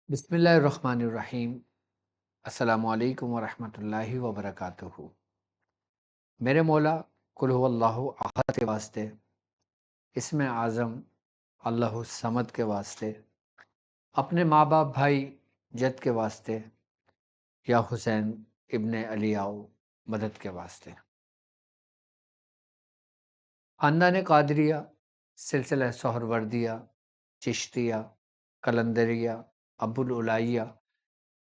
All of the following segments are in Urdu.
بسم اللہ الرحمن الرحیم۔ السلام علیکم ورحمۃ اللہ وبرکاتہ۔ میرے مولا قل هو اللہ احد کے واسطے، اسم اعظم اللہ الصمد کے واسطے، اپنے ماں باپ بھائی جد کے واسطے، یا حسین ابن علی آؤ مدد کے واسطے۔ خاندان قادریہ، سلسلہ سہروردیہ، چشتیہ، قلندریہ، ابو العلیہ،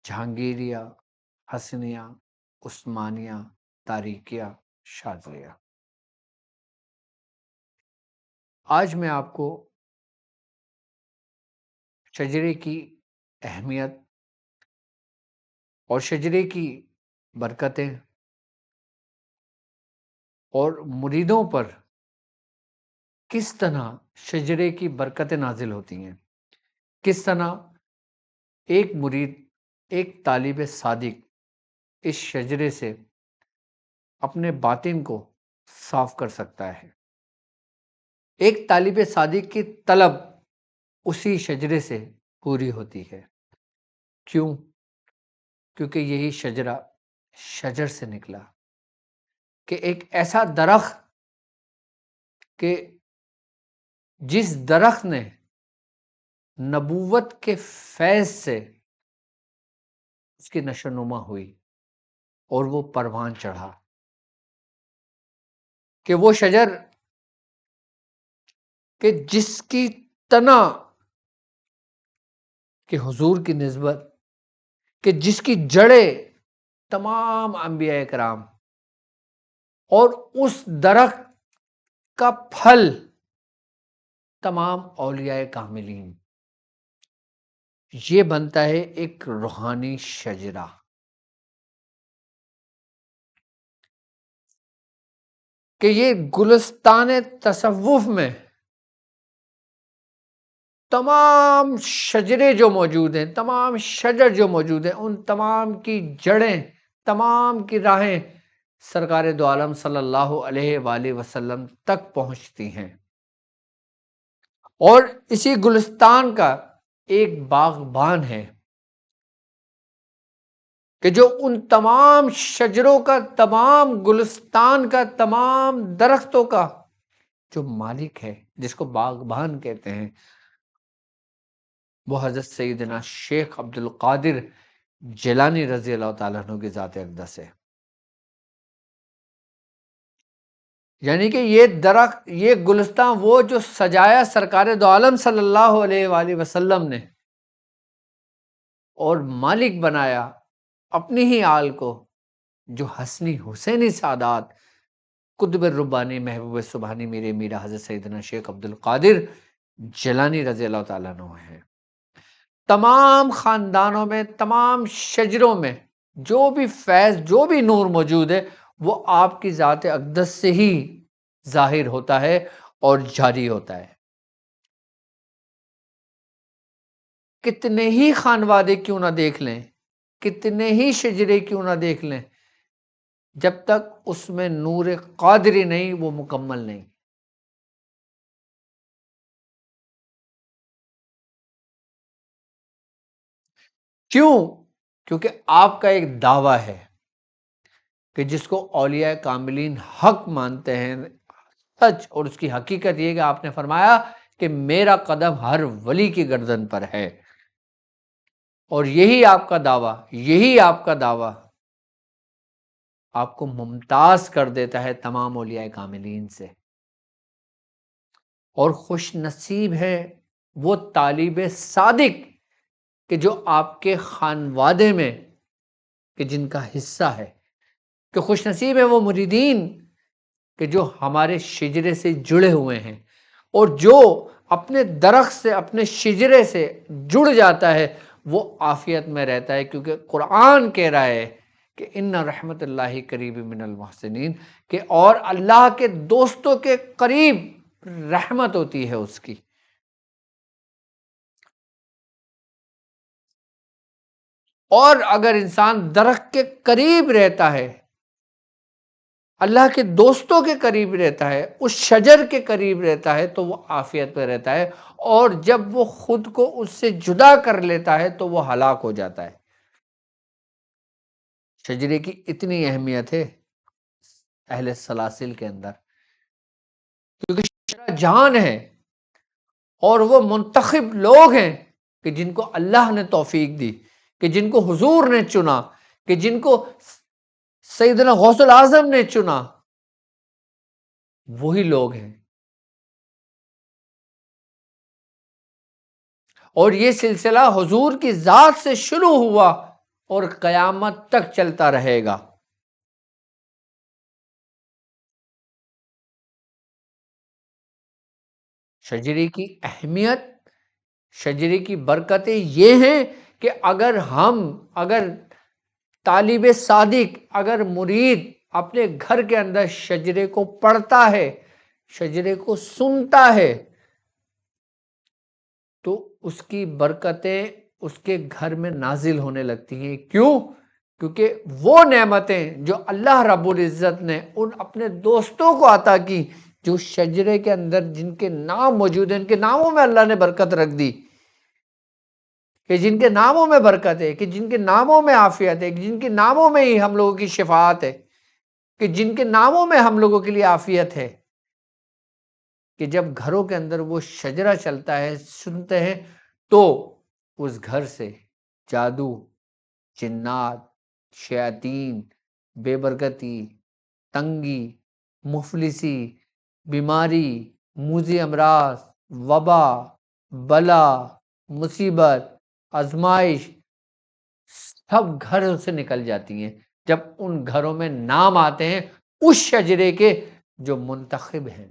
جہانگیریہ، حسنیہ، عثمانیہ، تاریکیہ، شاذلیہ۔ آج میں آپ کو شجرے کی اہمیت اور شجرے کی برکتیں اور مریدوں پر کس طرح شجرے کی برکتیں نازل ہوتی ہیں، کس طرح ایک مرید، ایک طالب صادق اس شجرے سے اپنے باطن کو صاف کر سکتا ہے۔ ایک طالب صادق کی طلب اسی شجرے سے پوری ہوتی ہے۔ کیوں؟ کیونکہ یہی شجرہ شجر سے نکلا، کہ ایک ایسا درخت کہ جس درخت نے نبوت کے فیض سے اس کی نشو نما ہوئی اور وہ پروان چڑھا، کہ وہ شجر کہ جس کی تنا کہ حضور کی نسبت، کہ جس کی جڑیں تمام انبیاء کرام اور اس درخت کا پھل تمام اولیاء کاملین، یہ بنتا ہے ایک روحانی شجرہ۔ کہ یہ گلستان تصوف میں تمام شجرے جو موجود ہیں، تمام شجر جو موجود ہیں، ان تمام کی جڑیں، تمام کی راہیں سرکار دو عالم صلی اللہ علیہ وآلہ وسلم تک پہنچتی ہیں۔ اور اسی گلستان کا ایک باغبان ہے کہ جو ان تمام شجروں کا، تمام گلستان کا، تمام درختوں کا جو مالک ہے، جس کو باغبان کہتے ہیں، وہ حضرت سیدنا شیخ عبد القادر جیلانی رضی اللہ تعالیٰ عنہ کی ذات اقدس ہے۔ یعنی کہ یہ درخت، یہ گلستان، وہ جو سجایا سرکار دو عالم صلی اللہ علیہ وآلہ وسلم نے، اور مالک بنایا اپنی ہی آل کو، جو حسنی حسینی سادات قطب ربانی محبوب سبحانی میرے میرا حضرت سیدنا شیخ عبد القادر جیلانی رضی اللہ تعالیٰ عنہ ہے۔ تمام خاندانوں میں، تمام شجروں میں جو بھی فیض، جو بھی نور موجود ہے، وہ آپ کی ذات اقدس سے ہی ظاہر ہوتا ہے اور جاری ہوتا ہے۔ کتنے ہی خانوادے کیوں نہ دیکھ لیں، کتنے ہی شجرے کیوں نہ دیکھ لیں، جب تک اس میں نور قادری نہیں، وہ مکمل نہیں۔ کیوں؟ کیونکہ آپ کا ایک دعویٰ ہے کہ جس کو اولیاء کاملین حق مانتے ہیں، سچ، اور اس کی حقیقت یہ کہ آپ نے فرمایا کہ میرا قدم ہر ولی کی گردن پر ہے، اور یہی آپ کا دعویٰ، یہی آپ کا دعویٰ آپ کو ممتاز کر دیتا ہے تمام اولیاء کاملین سے۔ اور خوش نصیب ہے وہ طالب صادق کہ جو آپ کے خانوادے میں، کہ جن کا حصہ ہے، کہ خوش نصیب ہے وہ مریدین کہ جو ہمارے شجرے سے جڑے ہوئے ہیں، اور جو اپنے درخت سے، اپنے شجرے سے جڑ جاتا ہے، وہ عافیت میں رہتا ہے۔ کیونکہ قرآن کہہ رہا ہے کہ ان رحمت اللہ قریب من المحسنین، کہ اور اللہ کے دوستوں کے قریب رحمت ہوتی ہے اس کی۔ اور اگر انسان درخت کے قریب رہتا ہے اللہ کے دوستوں کے قریب رہتا ہے، اس شجر کے قریب رہتا ہے تو وہ عافیت پہ رہتا ہے، اور جب وہ خود کو اس سے جدا کر لیتا ہے تو وہ ہلاک ہو جاتا ہے۔ شجرے کی اتنی اہمیت ہے اہل سلاسل کے اندر، کیونکہ شجرہ جان ہے، اور وہ منتخب لوگ ہیں کہ جن کو اللہ نے توفیق دی، کہ جن کو حضور نے چنا، کہ جن کو سیدنا غوث الاعظم نے چنا، وہی لوگ ہیں۔ اور یہ سلسلہ حضور کی ذات سے شروع ہوا اور قیامت تک چلتا رہے گا۔ شجرے کی اہمیت، شجرے کی برکتیں یہ ہیں کہ اگر طالب صادق، اگر مرید اپنے گھر کے اندر شجرے کو پڑھتا ہے، شجرے کو سنتا ہے، تو اس کی برکتیں اس کے گھر میں نازل ہونے لگتی ہیں۔ کیوں؟ کیونکہ وہ نعمتیں جو اللہ رب العزت نے ان اپنے دوستوں کو عطا کی، جو شجرے کے اندر جن کے نام موجود ہیں، ان کے ناموں میں اللہ نے برکت رکھ دی، کہ جن کے ناموں میں برکت ہے، کہ جن کے ناموں میں عافیت ہے، کہ جن کے ناموں میں ہی ہم لوگوں کی شفاعت ہے، کہ جن کے ناموں میں ہم لوگوں کے لیے عافیت ہے، کہ جب گھروں کے اندر وہ شجرہ چلتا ہے، سنتے ہیں، تو اس گھر سے جادو، جنات، شیاطین، بے برکتی، تنگی، مفلسی، بیماری، موذی امراض، وبا، بلا، مصیبت، آزمائش، سب گھروں سے نکل جاتی ہیں جب ان گھروں میں نام آتے ہیں اس شجرے کے جو منتخب ہیں۔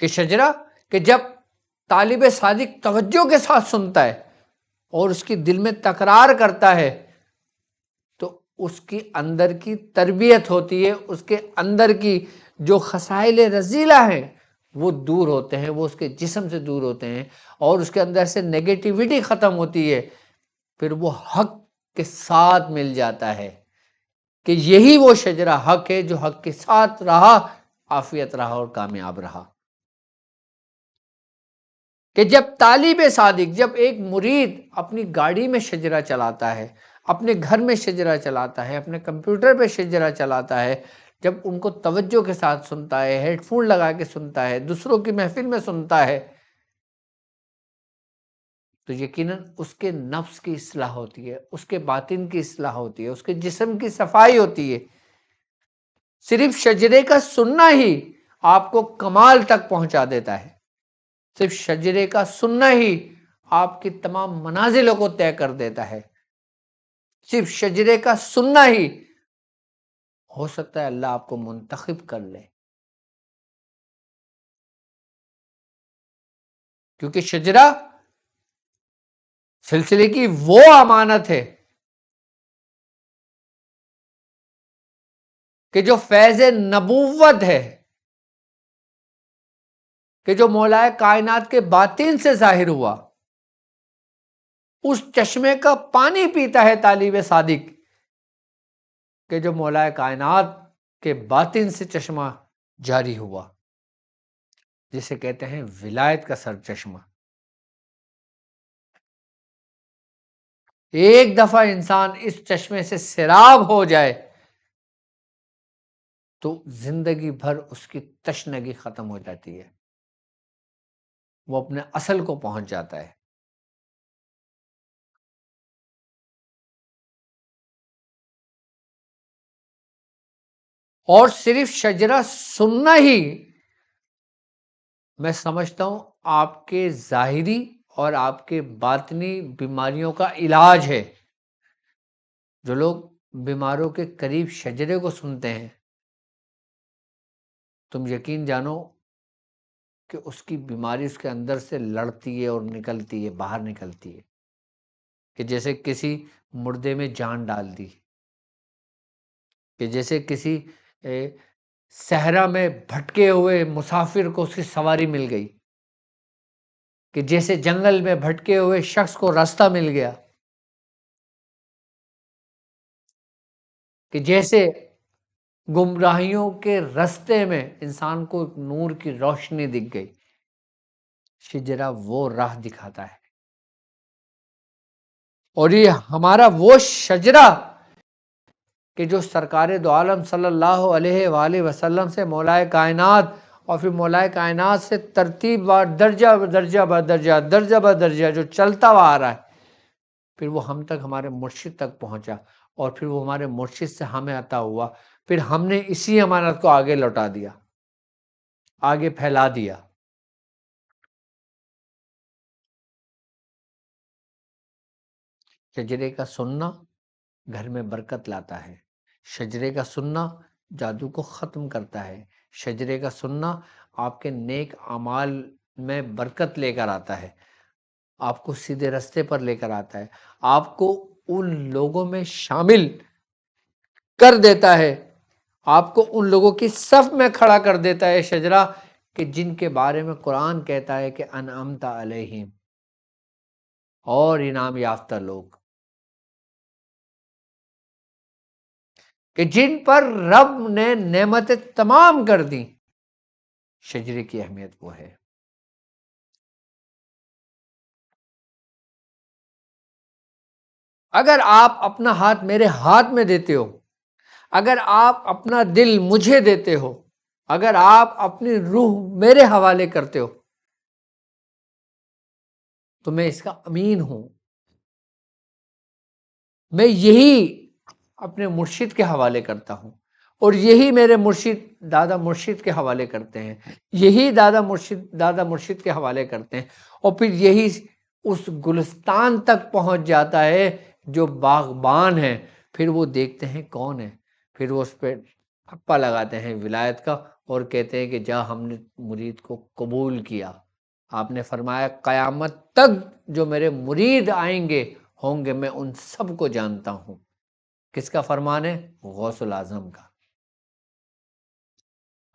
کہ شجرہ، کہ جب طالب صادق توجہ کے ساتھ سنتا ہے اور اس کی دل میں تکرار کرتا ہے، تو اس کی اندر کی تربیت ہوتی ہے، اس کے اندر کی جو خسائل رذیلہ ہیں وہ دور ہوتے ہیں، وہ اس کے جسم سے دور ہوتے ہیں، اور اس کے اندر سے نیگیٹیوٹی ختم ہوتی ہے، پھر وہ حق کے ساتھ مل جاتا ہے، کہ یہی وہ شجرہ حق ہے جو حق کے ساتھ رہا، عافیت رہا اور کامیاب رہا۔ کہ جب طالب صادق، جب ایک مرید اپنی گاڑی میں شجرہ چلاتا ہے، اپنے گھر میں شجرہ چلاتا ہے، اپنے کمپیوٹر پہ شجرہ چلاتا ہے، جب ان کو توجہ کے ساتھ سنتا ہے، ہیڈ فون لگا کے سنتا ہے، دوسروں کی محفل میں سنتا ہے، تو یقیناً اس کے نفس کی اصلاح ہوتی ہے، اس کے باطن کی اصلاح ہوتی ہے، اس کے جسم کی صفائی ہوتی ہے۔ صرف شجرے کا سننا ہی آپ کو کمال تک پہنچا دیتا ہے، صرف شجرے کا سننا ہی آپ کی تمام منازلوں کو طے کر دیتا ہے، صرف شجرے کا سننا ہی ہو سکتا ہے اللہ آپ کو منتخب کر لے، کیونکہ شجرہ سلسلے کی وہ امانت ہے کہ جو فیض نبوت ہے، کہ جو مولا کائنات کے باطن سے ظاہر ہوا، اس چشمے کا پانی پیتا ہے طالب صادق، کہ جو مولا کائنات کے باطن سے چشمہ جاری ہوا، جسے کہتے ہیں ولایت کا سر چشمہ۔ ایک دفعہ انسان اس چشمے سے سیراب ہو جائے تو زندگی بھر اس کی تشنگی ختم ہو جاتی ہے، وہ اپنے اصل کو پہنچ جاتا ہے۔ اور صرف شجرہ سننا ہی میں سمجھتا ہوں آپ کے ظاہری اور آپ کے باطنی بیماریوں کا علاج ہے۔ جو لوگ بیماروں کے قریب شجرے کو سنتے ہیں، تم یقین جانو کہ اس کی بیماری اس کے اندر سے لڑتی ہے اور نکلتی ہے، باہر نکلتی ہے، کہ جیسے کسی مردے میں جان ڈال دی، کہ جیسے کسی صحرا میں بھٹکے ہوئے مسافر کو اس کی سواری مل گئی، کہ جیسے جنگل میں بھٹکے ہوئے شخص کو راستہ مل گیا، کہ جیسے گمراہیوں کے راستے میں انسان کو ایک نور کی روشنی دکھ گئی، شجرہ وہ راہ دکھاتا ہے۔ اور یہ ہمارا وہ شجرہ کہ جو سرکار دو عالم صلی اللہ علیہ وآلہ وسلم سے مولا کائنات، اور پھر مولا کائنات سے ترتیب وار درجہ بدرجہ بدرجہ درجہ بدرجہ جو چلتا ہوا آ رہا ہے، پھر وہ ہم تک، ہمارے مرشد تک پہنچا، اور پھر وہ ہمارے مرشد سے ہمیں عطا ہوا، پھر ہم نے اسی امانت کو آگے لوٹا دیا، آگے پھیلا دیا۔ شجرے کا سننا گھر میں برکت لاتا ہے، شجرے کا سننا جادو کو ختم کرتا ہے، شجرے کا سننا آپ کے نیک اعمال میں برکت لے کر آتا ہے، آپ کو سیدھے رستے پر لے کر آتا ہے، آپ کو ان لوگوں میں شامل کر دیتا ہے، آپ کو ان لوگوں کی صف میں کھڑا کر دیتا ہے شجرہ، کہ جن کے بارے میں قرآن کہتا ہے کہ انعمت علیہم، اور انعام یافتہ لوگ، کہ جن پر رب نے نعمتیں تمام کر دیں۔ شجرے کی اہمیت وہ ہے۔ اگر آپ اپنا ہاتھ میرے ہاتھ میں دیتے ہو، اگر آپ اپنا دل مجھے دیتے ہو، اگر آپ اپنی روح میرے حوالے کرتے ہو، تو میں اس کا امین ہوں۔ میں یہی اپنے مرشد کے حوالے کرتا ہوں، اور یہی میرے مرشد دادا مرشد کے حوالے کرتے ہیں، یہی دادا مرشد کے حوالے کرتے ہیں، اور پھر یہی اس گلستان تک پہنچ جاتا ہے جو باغبان ہے، پھر وہ دیکھتے ہیں کون ہے، پھر وہ اس پہ ٹھپا لگاتے ہیں ولایت کا، اور کہتے ہیں کہ جا ہم نے مرید کو قبول کیا۔ آپ نے فرمایا قیامت تک جو میرے مرید آئیں گے ہوں گے، میں ان سب کو جانتا ہوں۔ کس کا فرمان ہے؟ غوث الاعظم کا۔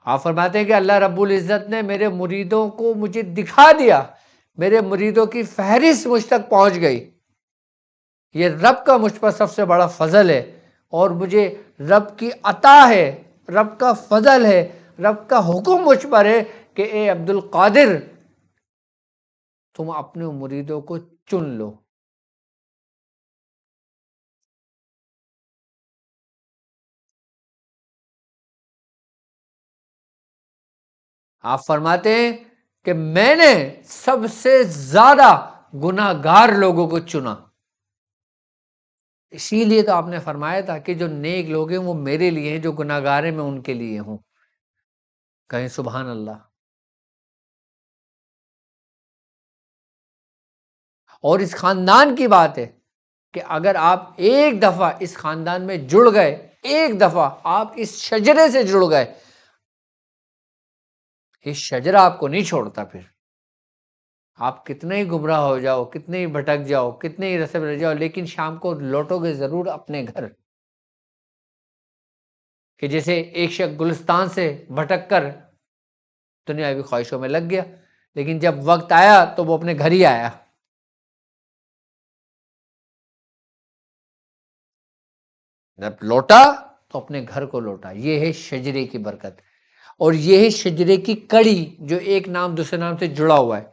آپ فرماتے ہیں کہ اللہ رب العزت نے میرے مریدوں کو مجھے دکھا دیا، میرے مریدوں کی فہرست مجھ تک پہنچ گئی۔ یہ رب کا مجھ پر سب سے بڑا فضل ہے، اور مجھے رب کی عطا ہے، رب کا فضل ہے، رب کا حکم مجھ پر ہے کہ اے عبد القادر، تم اپنے مریدوں کو چن لو۔ آپ فرماتے ہیں کہ میں نے سب سے زیادہ گناہ گار لوگوں کو چنا، اسی لیے تو آپ نے فرمایا تھا کہ جو نیک لوگ ہیں وہ میرے لیے ہیں، جو گناہ گار ہیں میں ان کے لیے ہوں۔ کہیں سبحان اللہ۔ اور اس خاندان کی بات ہے کہ اگر آپ ایک دفعہ اس خاندان میں جڑ گئے، ایک دفعہ آپ اس شجرے سے جڑ گئے، یہ شجرہ آپ کو نہیں چھوڑتا۔ پھر آپ کتنے ہی گمراہ ہو جاؤ، کتنے ہی بھٹک جاؤ، کتنے ہی رستے رہ جاؤ، لیکن شام کو لوٹو گے ضرور اپنے گھر۔ کہ جیسے ایک شخص گلستان سے بھٹک کر دنیاوی خواہشوں میں لگ گیا، لیکن جب وقت آیا تو وہ اپنے گھر ہی آیا۔ جب لوٹا تو اپنے گھر کو لوٹا۔ یہ ہے شجرے کی برکت، اور یہ ہے شجرے کی کڑی جو ایک نام دوسرے نام سے جڑا ہوا ہے۔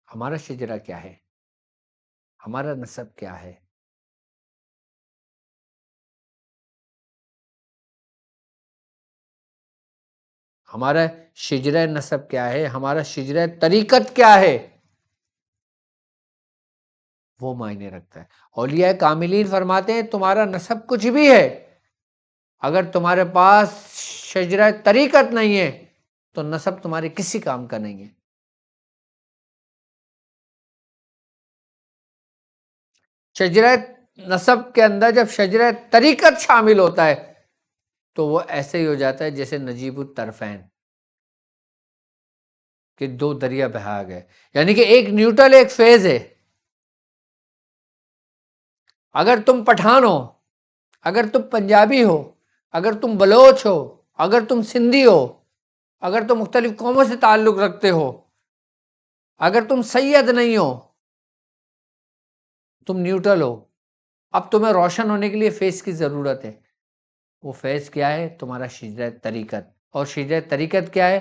ہمارا شجرہ کیا ہے؟ ہمارا نسب کیا ہے؟ ہمارا شجرہ نسب کیا ہے؟ ہمارا شجرہ طریقت کیا ہے؟ وہ معنی رکھتا ہے۔ اولیاء کاملین فرماتے ہیں تمہارا نسب کچھ بھی ہے، اگر تمہارے پاس شجرہ طریقت نہیں ہے تو نسب تمہارے کسی کام کا نہیں ہے۔ شجرہ نسب کے اندر جب شجرہ طریقت شامل ہوتا ہے تو وہ ایسے ہی ہو جاتا ہے جیسے نجیب الطرفین، کہ دو دریا بہا گئے، یعنی کہ ایک نیوٹرل ایک فیز ہے۔ اگر تم پٹھان ہو، اگر تم پنجابی ہو، اگر تم بلوچ ہو، اگر تم سندھی ہو، اگر تم مختلف قوموں سے تعلق رکھتے ہو، اگر تم سید نہیں ہو، تم نیوٹرل ہو، اب تمہیں روشن ہونے کے لیے فیض کی ضرورت ہے. وہ فیض کیا ہے؟ تمہارا شجرہ طریقت. اور شجرہ طریقت کیا ہے؟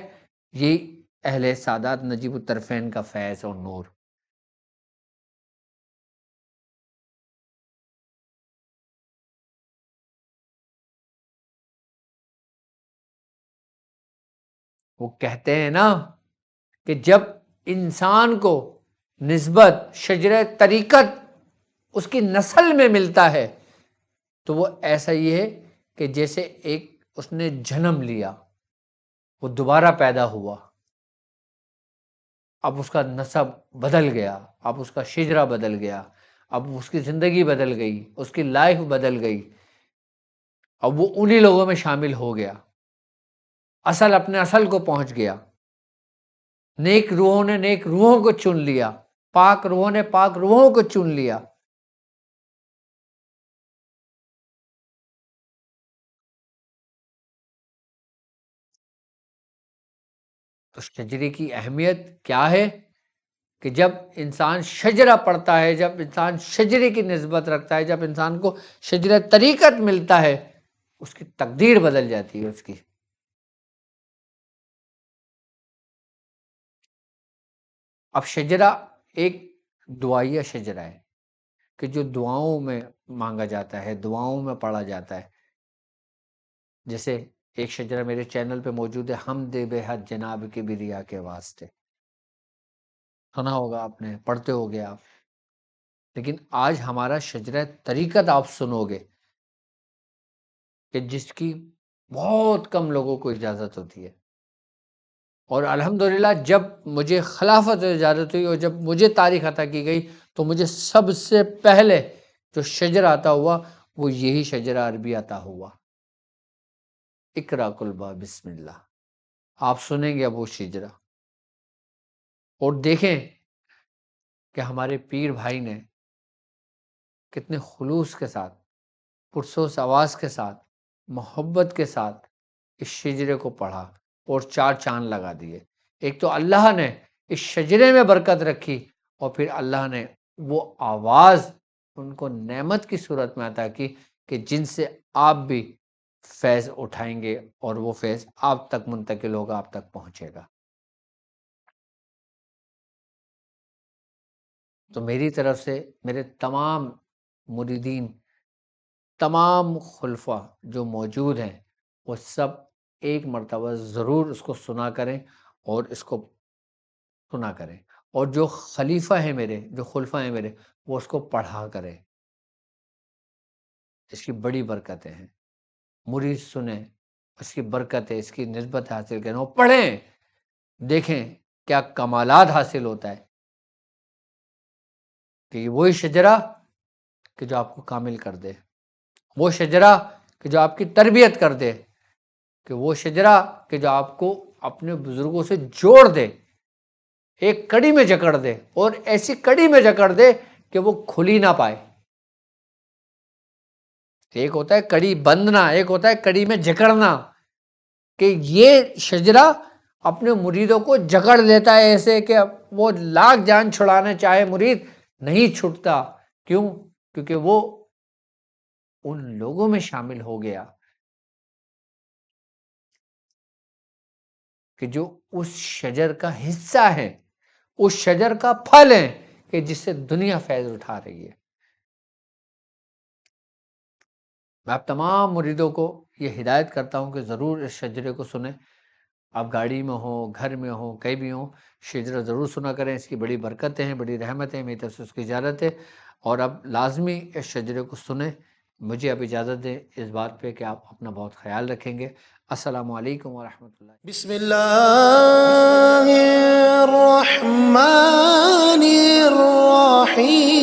یہ اہل سعادت نجیب الطرفین کا فیض اور نور. وہ کہتے ہیں نا کہ جب انسان کو نسبت شجرہ طریقت اس کی نسل میں ملتا ہے تو وہ ایسا ہی ہے کہ جیسے ایک اس نے جنم لیا، وہ دوبارہ پیدا ہوا، اب اس کا نسب بدل گیا، اب اس کا شجرہ بدل گیا، اب اس کی زندگی بدل گئی، اس کی لائف بدل گئی، اب وہ انہی لوگوں میں شامل ہو گیا، اپنے اصل کو پہنچ گیا. نیک روحوں نے نیک روحوں کو چن لیا، پاک روحوں نے پاک روحوں کو چن لیا. تو شجرے کی اہمیت کیا ہے کہ جب انسان شجرہ پڑھتا ہے، جب انسان شجرے کی نسبت رکھتا ہے، جب انسان کو شجرہ طریقت ملتا ہے، اس کی تقدیر بدل جاتی ہے اس کی. اب شجرہ ایک دعائیہ شجرہ ہے کہ جو دعاؤں میں مانگا جاتا ہے، دعاؤں میں پڑھا جاتا ہے. جیسے ایک شجرہ میرے چینل پہ موجود ہے، حمد بے حد جناب کے بریا کے واسطے. سنا ہوگا آپ نے، پڑھتے ہوگے آپ. لیکن آج ہمارا شجرہ طریقت آپ سنو گے کہ جس کی بہت کم لوگوں کو اجازت ہوتی ہے. اور الحمدللہ جب مجھے خلافت اجازت ہوئی اور جب مجھے تاریخ عطا کی گئی تو مجھے سب سے پہلے جو شجرہ عطا ہوا وہ یہی شجرہ عربی عطا ہوا. اقرا کلبا بسم اللہ. آپ سنیں گے اب وہ شجرہ اور دیکھیں کہ ہمارے پیر بھائی نے کتنے خلوص کے ساتھ، پرسوس آواز کے ساتھ، محبت کے ساتھ اس شجرے کو پڑھا اور 4 چاند لگا دیے. ایک تو اللہ نے اس شجرے میں برکت رکھی اور پھر اللہ نے وہ آواز ان کو نعمت کی صورت میں عطا کی کہ جن سے آپ بھی فیض اٹھائیں گے اور وہ فیض آپ تک منتقل ہوگا، آپ تک پہنچے گا. تو میری طرف سے میرے تمام مریدین، تمام خلفاء جو موجود ہیں، وہ سب ایک مرتبہ ضرور اس کو سنا کریں اور اس کو سنا کریں. اور جو خلیفہ ہیں میرے، جو خلفاء ہیں میرے، وہ اس کو پڑھا کریں. اس کی بڑی برکتیں ہیں. مرید سنیں، اس کی برکتیں، اس کی نسبت حاصل کریں، وہ پڑھیں، دیکھیں کیا کمالات حاصل ہوتا ہے. کہ یہ وہی شجرہ کہ جو آپ کو کامل کر دے، وہ شجرہ کہ جو آپ کی تربیت کر دے، کہ وہ شجرہ کہ جو آپ کو اپنے بزرگوں سے جوڑ دے، ایک کڑی میں جکڑ دے اور ایسی کڑی میں جکڑ دے کہ وہ کھلی نہ پائے. ایک ہوتا ہے کڑی بندنا، ایک ہوتا ہے کڑی میں جکڑنا. کہ یہ شجرہ اپنے مریدوں کو جکڑ لیتا ہے ایسے کہ وہ لاکھ جان چھڑانا چاہے مرید نہیں چھٹتا. کیوں؟ کیونکہ وہ ان لوگوں میں شامل ہو گیا کہ جو اس شجر کا حصہ ہے، اس شجر کا پھل ہے کہ جس سے دنیا فیض اٹھا رہی ہے. میں آپ تمام مریدوں کو یہ ہدایت کرتا ہوں کہ ضرور اس شجرے کو سنیں. آپ گاڑی میں ہو، گھر میں ہو، کہیں بھی ہوں، شجرہ ضرور سنا کریں. اس کی بڑی برکتیں ہیں، بڑی رحمتیں ہیں. میری طرف سے اس کی اجازت ہے اور اب لازمی اس شجرے کو سنیں. مجھے اب اجازت دیں اس بات پہ کہ آپ اپنا بہت خیال رکھیں گے. السلام علیکم ورحمۃ اللہ. بسم اللہ الرحمن الرحیم.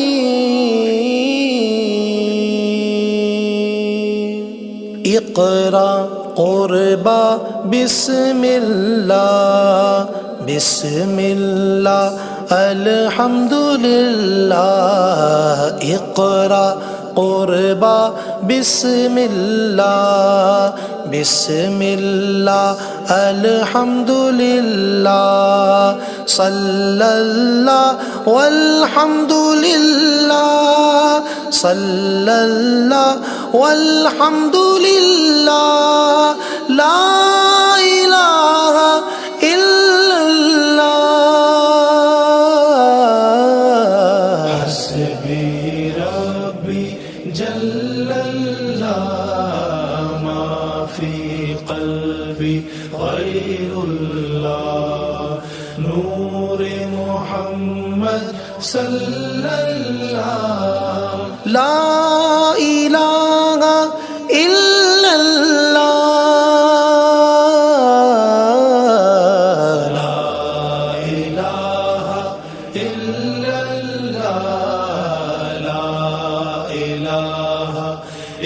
اقرا قربا بسم اللہ، بسم اللہ الحمدللہ. اقرا قربا بسم اللہ بسم اللہ الحمد للہ صلی اللہ والحمد للہ صلی اللہ والحمد للہ لا الہ الا اللہ حسبی ربی جل اللہ ما فی قلبی غیر اللہ نور محمد صلی اللہ لا الہ الا اللہ لا الہ الا اللہ لا الہ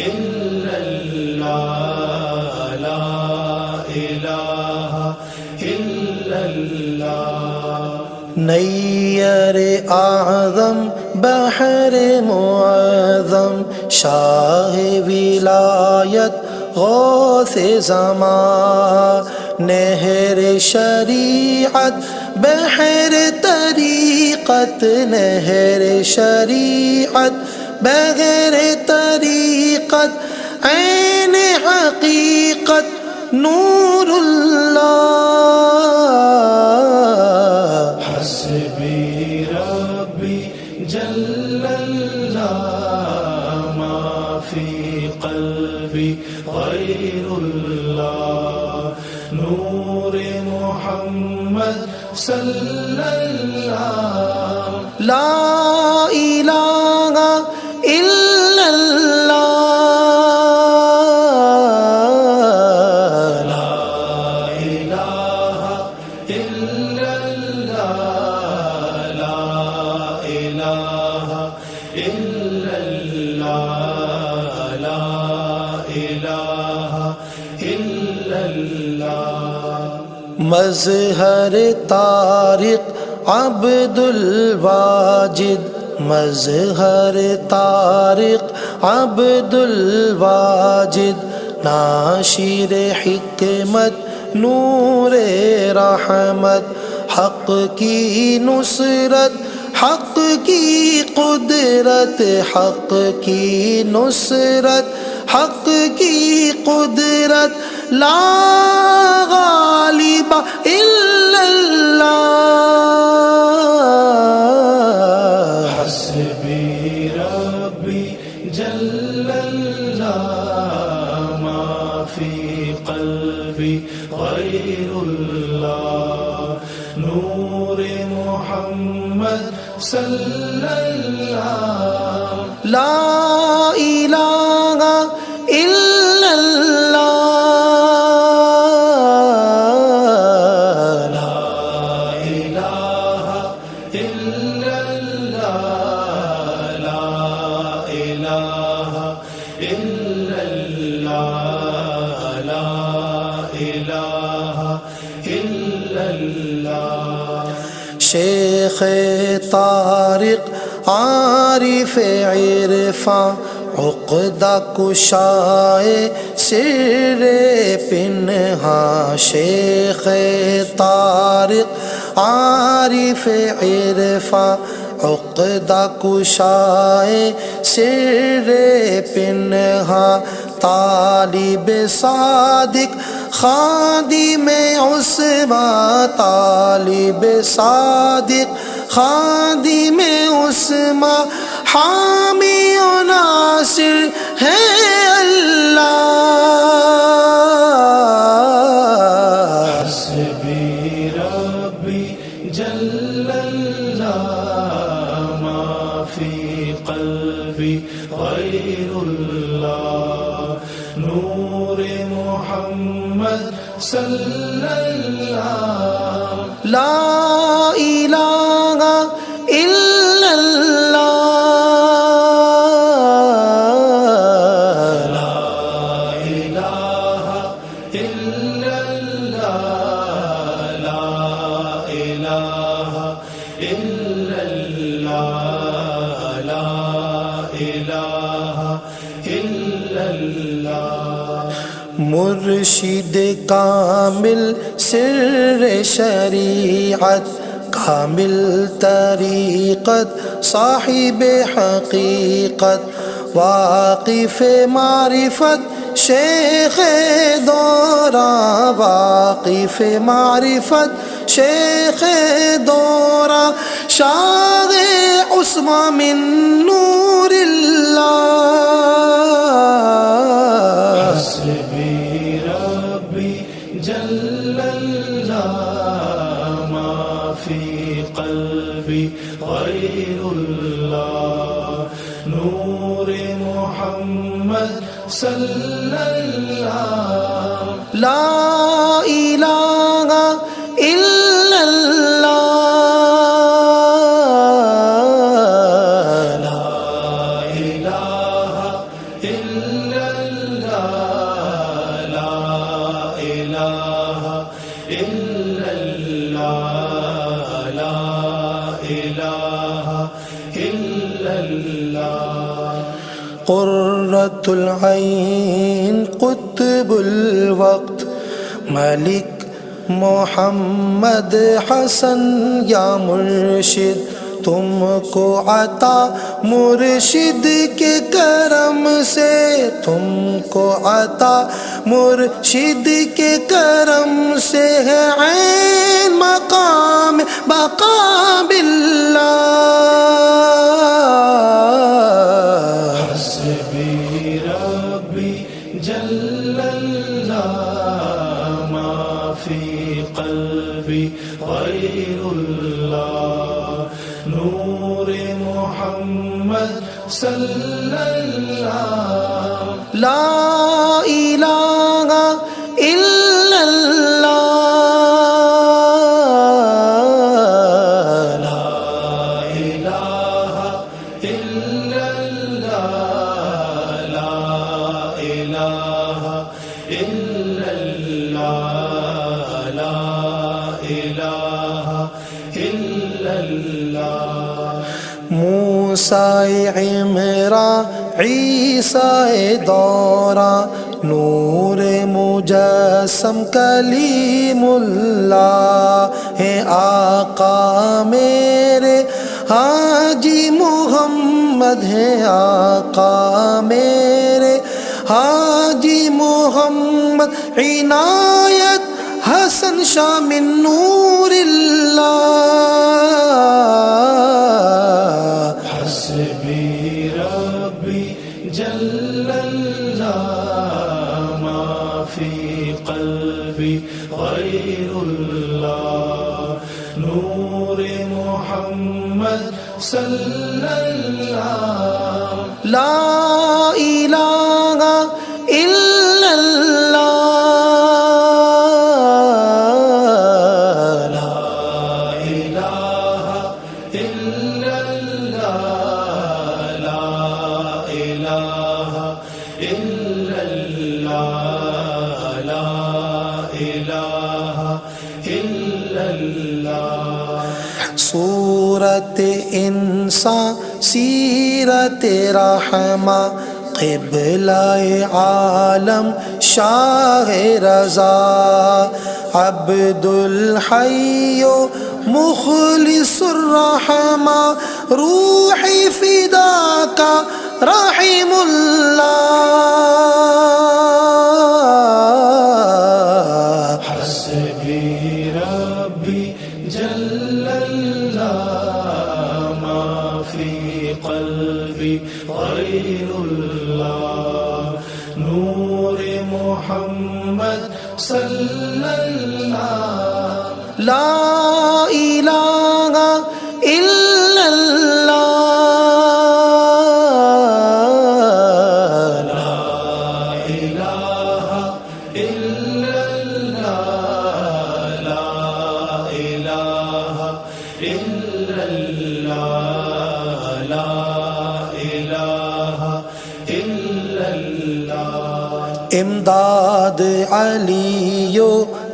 الا اللہ لا الہ الا اللہ نیر اعظم بحر معظم شاہ ولایت غوث زمان نہر شریعت بحر طریقت نہر شریعت بغیر طریقت عین حقیقت نور اللہ حسبی ربی جل اللہ ما فی قلبی غیر اللہ نور محمد صلی اللہ لا الہ الا اللہ لا الہ الا اللہ لا الہ الا اللہ لا الہ الا اللہ مظہر طارق عبد الواجد مظہر طارق عبد الواجد ناشر حکمت نور رحمت حق کی نصرت حق کی قدرت حق کی نصرت حق کی قدرت لا غالب الا اللہ حسبی ربی جل اللہ ما فی قلبی غیر اللہ نور محمد صلی اللہ لا الہ الا اللہ لا الہ الا اللہ لا الہ الا اللہ لا الہ الا اللہ شیخ طارق عارف عرفاں عقدہ کشائے سر پنہاں شیخ طارق عارف عرفاں عقدہ کشائے سر پنہاں طالب صادق خادم عثمان طالب صادق خادم عثمان حامی و ناصر ہے اللہ حسبی ربی جل اللہ ما فی قلبی غیر اللہ نور محمد صلی اللہ لا الہ الا اللہ لا الہ الا اللہ لا الہ الا اللہ لا الہ مرشد کامل سر شریعت کامل طریقت صاحب حقیقت واقف معرفت شیخ دورہ واقف معرفت شیخ دورہ شاہ عثمان من نور اللہ حسبی ربی جل اللہ ما فی قلبی غیر اللہ نور محمد صلی اللہ لا الہ الا اللہ لا الہ الا اللہ لا الہ الا اللہ لا الہ الا اللہ قرۃ العین قطب الوقت ملک محمد حسن یا مرشد تم کو عطا مرشد کے کرم سے تم کو عطا مرشد کے کرم سے ہے عین مقام بقا باللہ حسبی ربی جل اللہ ما فی قلبی غیر اللہ نور محمد صلی اللہ لا الہ الا اللہ لا الہ الا اللہ لا الہ الا اللہ لا الہ الا اللہ موسیٰ عمران عیسیٰ دورہ نور مجسم کلیم اللہ ہے آقا میرے حاجی محمد ہے آقا میرے حاجی محمد عنایت حسن شاہ من نور اللہ حسبی ربی جل اللہ ما فی قلبی غیر اللہ نور محمد صلی اللہ لا الہ الا اللہ لا الہ الا اللہ لا الہ الا اللہ لا الہ الا اللہ صورت انسان سیرت رحمہ قبلہ عالم شاہ رضا عبد الحی مخلص الرحمہ روحی فداک رحم اللہ حسبی ربی جل اللہ ما فی قلبی غیر اللہ نور محمد صلی اللہ لا الہ الا اللہ لا الہ الا اللہ لا الہ الا اللہ لا الہ الا اللہ امداد علی و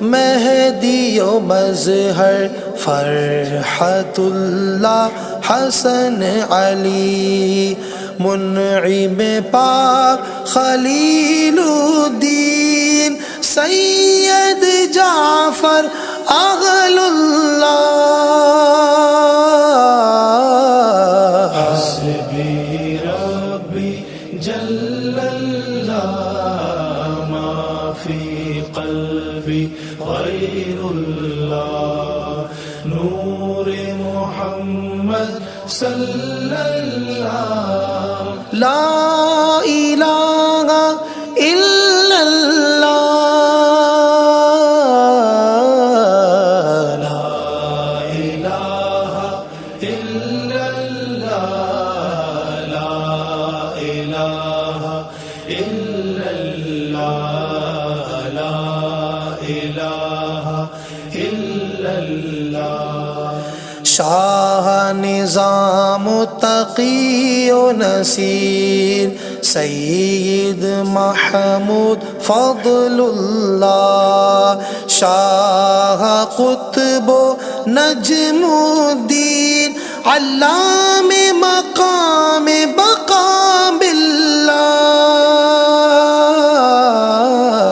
مہدی و مظہر فرحت اللہ حسن علی منعم پاک خلیل الدین سید جعفر اغل اللہ حسبی ربی جل اللہ ما فی قلبی غیر اللہ نور محمد صلی اللہ لا الہ الا اللہ لا الہ الا اللہ لا الہ الا اللہ لا الہ الا اللہ شاہ نظام تقی و نصیر سید محمود فضل اللہ شاہ قطب و نجم الدین علام مقام بقا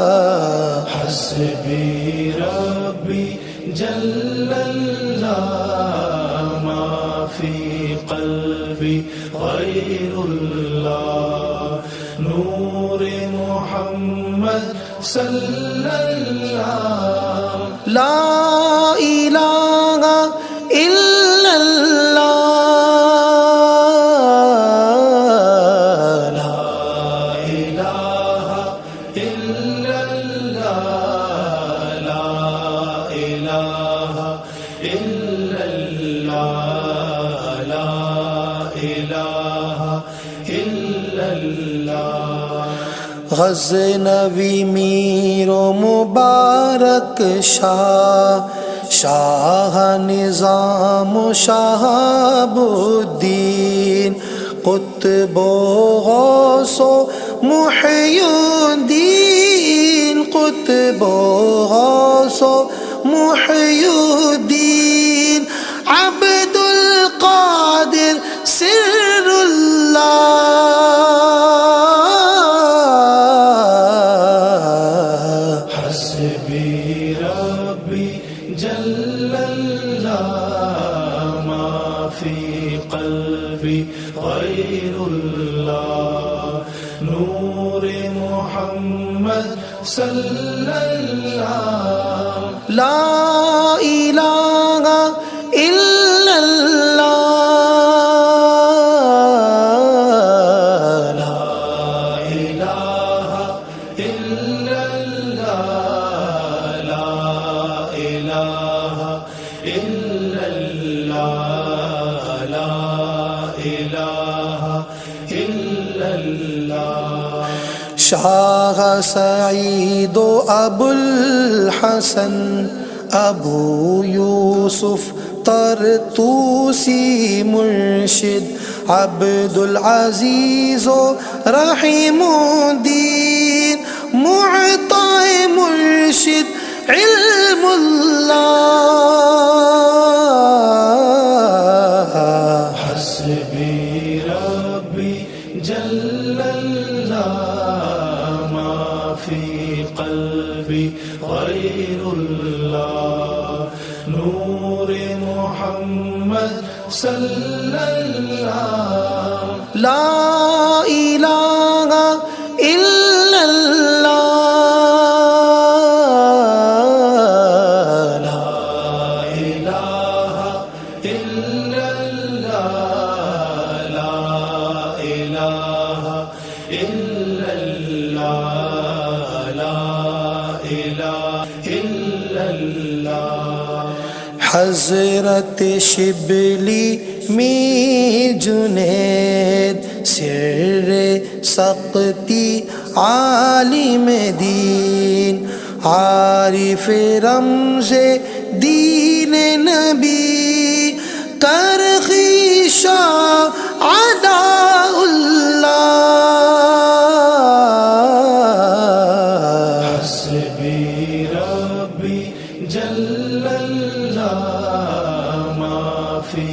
باللہ حسبی ربی جل اللہ ما فی قلبی غیر اللہ نور محمد صلی اللہ لا الہ الا اللہ لا الہ الا اللہ لا الہ الا اللہ لا الہ الا اللہ غزنوی میر و مبارک شاہ نظام و شہاب الدین قطب و غوث و محی الدین قطب و غوث و محی الدین عبد القادر سر اللہ حسبی ربی جل اللہ ما فی قلبی غیر اللہ نور محمد صلی اللہ لا الہ الا اللہ لا الہ الا اللہ لا الہ الا اللہ لا الہ الا اللہ شاہ سعید و ابو الحسن ابو یوسف طرطوسی مرشد عبد العزیز و رحیم الدین معطا مرشد علم اللہ حسبی ربی جل اللہ ما فی قلبی غیر اللہ نور محمد صلی اللہ لا الہ الا اللہ لا الہ الا اللہ لا الہ الا اللہ لا الہ الا اللہ حضرت شبلی می جنید سر سقطی عالم دین عارف رمز دین نبی کرخی شاہ عداء اللہ حسبی ربی جل اللہ ما فی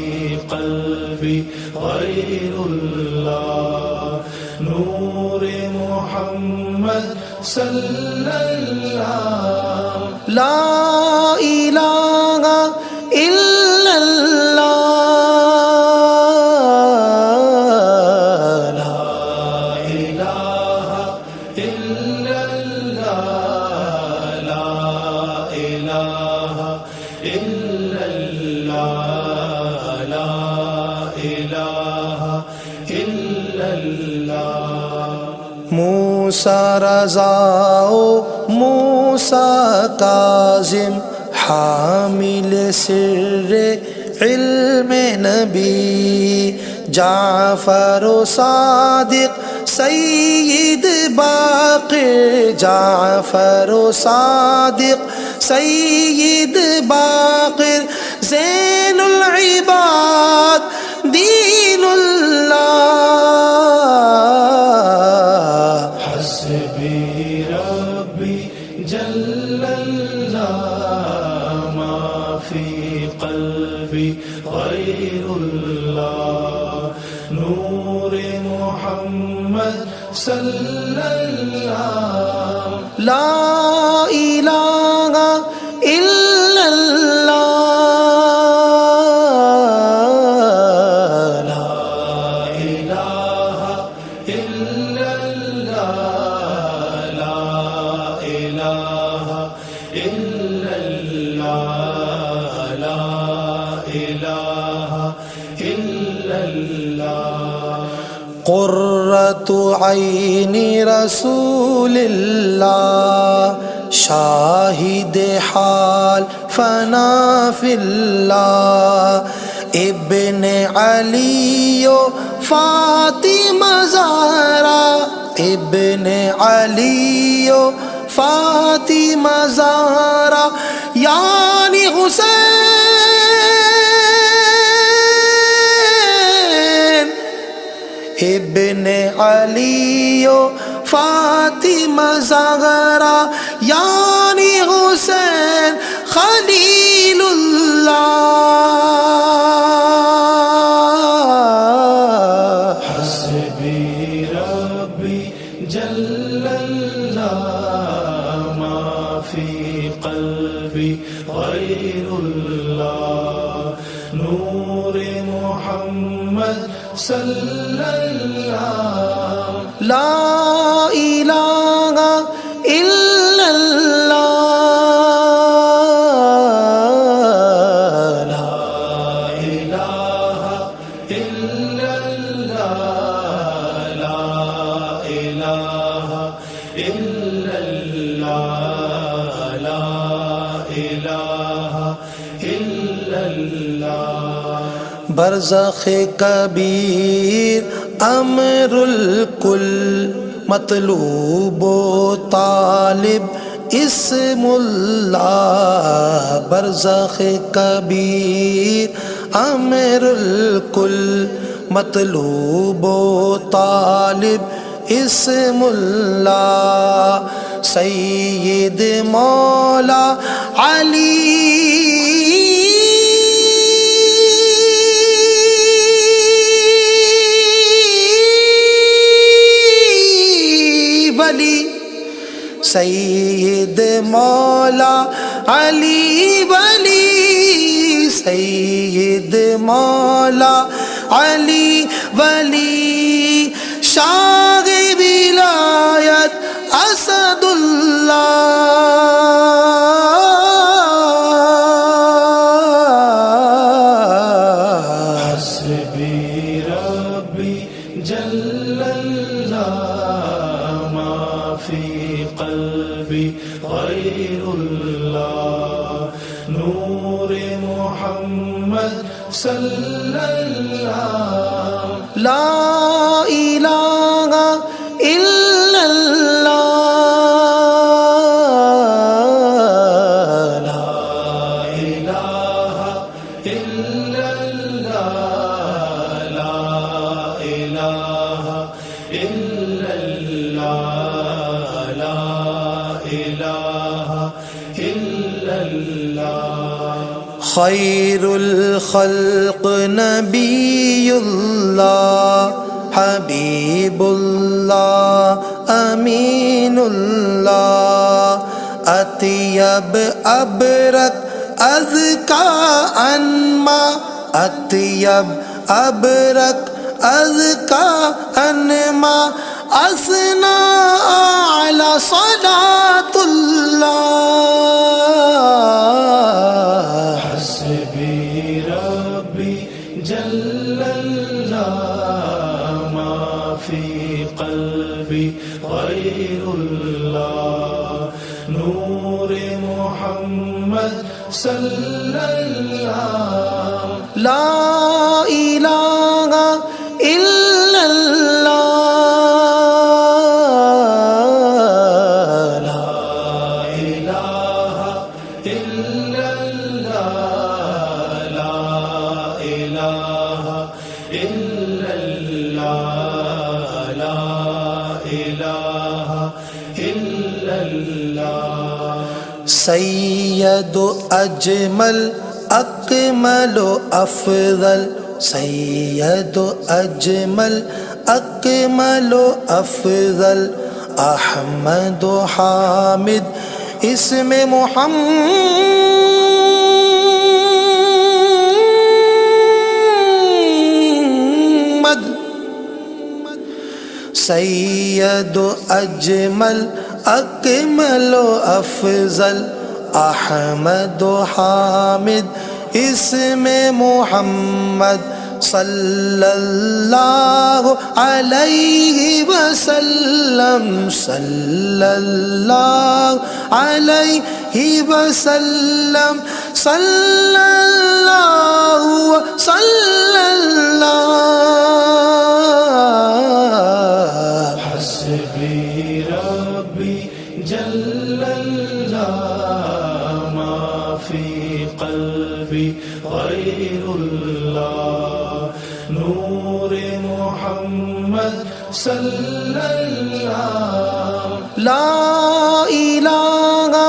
قلبی غیر اللہ نور محمد صلی اللہ لا الہ الا اللہ، لا الہ الا اللہ، لا الہ الا اللہ، لا الہ الا اللہ۔ موسیٰ رضا و موسیٰ کاظم حامل سر علم نبی، جعفر و صادق سید باقر، جعفر و صادق سید باقر، زین العباد دین اللہ، حسبی ربی جل اللہ، ما فی قلبی غیر اللہ، نور محمد صلی اللہ، لا الہ الا اللہ، لا الہ الا اللہ، لا الہ الا اللہ، لا الہ الا اللہ۔ قرۃ عین رسول اللہ، شاہد حال فنا فی اللہ، ابن علی و فاطمہ زہرا، ابن علی و فاطمہ زہرا، یعنی حسین ابن علی و فاطمہ زہرا، یعنی حسین خلیل اللہ، حسبی ربی جل اللہ، ما فی قلبی غیر اللہ، نور محمد صلی اللہ، لا الہ الا اللہ، لا الہ الا اللہ، لا الہ الا اللہ، لا الہ الا اللہ۔ برزخ کبیر امر الکل، مطلوب و طالب اسم اللہ، برزخ کبیر امر الکل، مطلوب و طالب اسم اللہ، سید مولا علی ولی، سید مولا علی ولی، سید مولا علی ولی، شاہ ولایت اسد اللہ، حسبی ربی جل اللہ، ما فی قلبی غیر اللہ، نور محمد صلی اللہ، لا الہ الا اللہ، لا الہ الا اللہ، لا الہ الا اللہ، لا الہ الا اللہ۔ خیر الخلق نبی اللہ، حبیب اللہ امین اللہ اطیب ابرک اذکا انما اطیب ابرک اذکا انما اسنا اعلی صلاۃ اللہ حسبی ربی جل اللہ ما فی قلبی غیر اللہ نور محمد صلی اللہ لا الہ الا اللہ لا الہ الا اللہ لا الہ الا اللہ لا الہ الا اللہ سید اجمل اکمل افضل سید اجمل اکمل افضل احمد حامد اسم محمد سید اجمل اکمل افضل احمد حامد اسم محمد صلی اللہ علیہ وسلم صلی اللہ علیہ وسلم صلی اللہ صلی اللہ حسبی ربی جل اللہ ما فی قلبی غیر اللہ نور محمد صلی اللہ لا الہ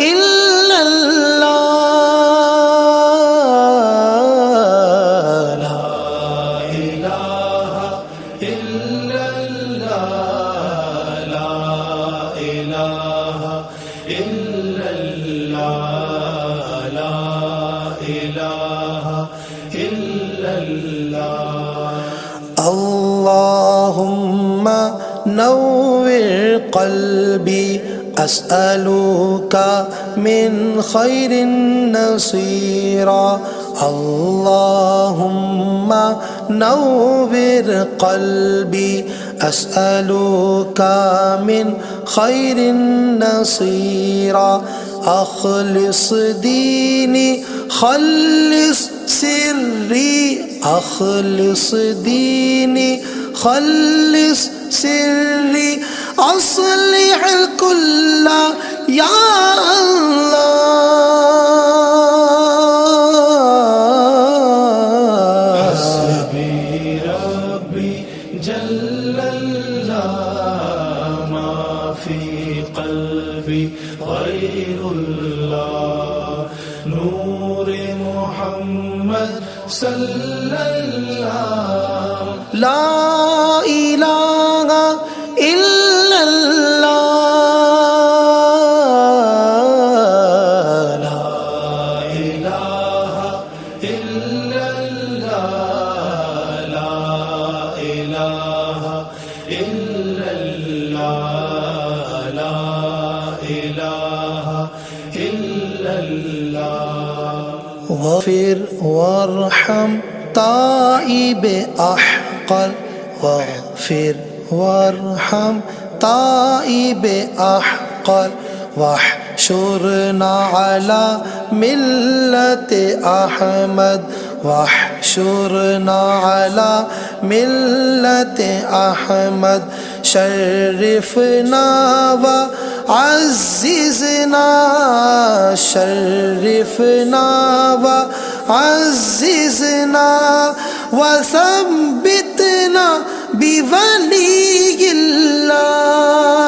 الا اللہ لا الہ الا اللہ لا الہ الا اللہ لا الہ الا اللہ اللہم نور قلبی اسألوک من خیر نصیرا اللہم نور قلبی اسألوک من خیر نصیرا اخلص دینی خلص سری اخلص دینی خلص سری اصلح الکل یا اللہ حسبی ربی جل اللہ ما فی قلبی غیر اللہ نور محمد صلی اللہ لا الہ الا اللہ لا الہ الا اللہ لا الہ الا اللہ لا الہ الا اللہ واغفر وارحم تائب احقر واغفر وارحم تائب احقر واحشرنا على ملة احمد واحشرنا على ملة احمد شرفنا وعززنا شرفنا وعززنا وثبتنا بولی اللہ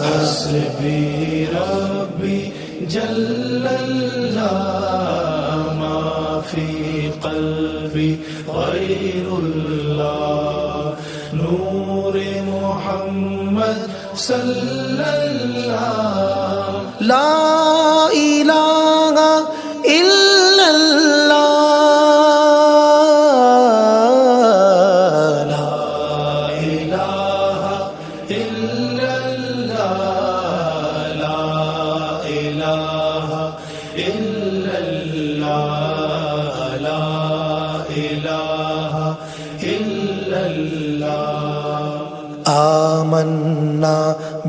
حسبی ربی جل اللہ ما فی قلبی غیر اللہ صلی اللہ لا الہ الا اللہ، لا الہ الا اللہ لا الہ الا اللہ لا الہ الا اللہ آمنا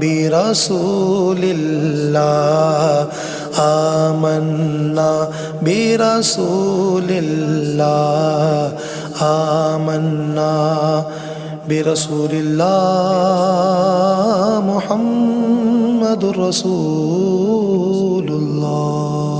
برسول اللہ، آمنا برسول اللہ، آمنا برسول اللہ محمد رسول اللہ۔